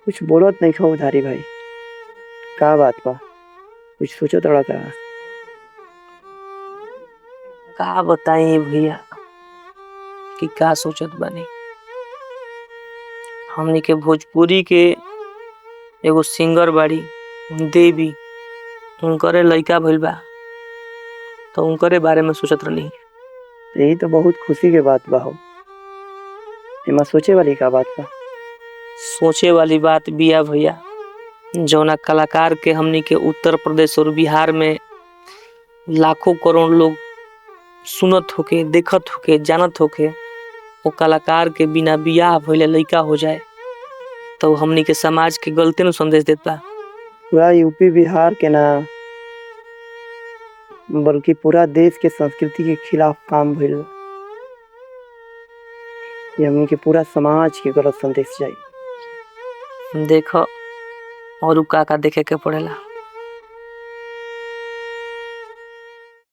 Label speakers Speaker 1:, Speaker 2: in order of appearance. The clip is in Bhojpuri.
Speaker 1: कुछ बोलत नहीं खा उधारी भाई। का बात बा? कुछ सोचत रहा था।
Speaker 2: का बताई भैया कि का सोचत बानी। हमनी के भोजपुरी के एगो सिंगर बाड़ी देवी, उनकरे लइका भइल बा, तो उनकरे बारे में सोचत रहनी।
Speaker 1: यही तो बहुत खुशी के बात बा हो। एमा सोचे वाली का बात बा?
Speaker 2: सोचे वाली बात बिया भैया, जौना कलाकार के हमनी के उत्तर प्रदेश और बिहार में लाखों करोड़ लोग सुनत होके, देखत होके, जानत होके, वो कलाकार के बिना बियाह भइले लइका हो जाए तो हमनी के समाज के गलती नु संदेश देता।
Speaker 1: पूरा यूपी बिहार के ना बल्कि पूरा देश के संस्कृति के खिलाफ काम भइल। ये हमनी के पूरा समाज के गलत संदेश जाई।
Speaker 2: देखो और का देखे के पड़ेला।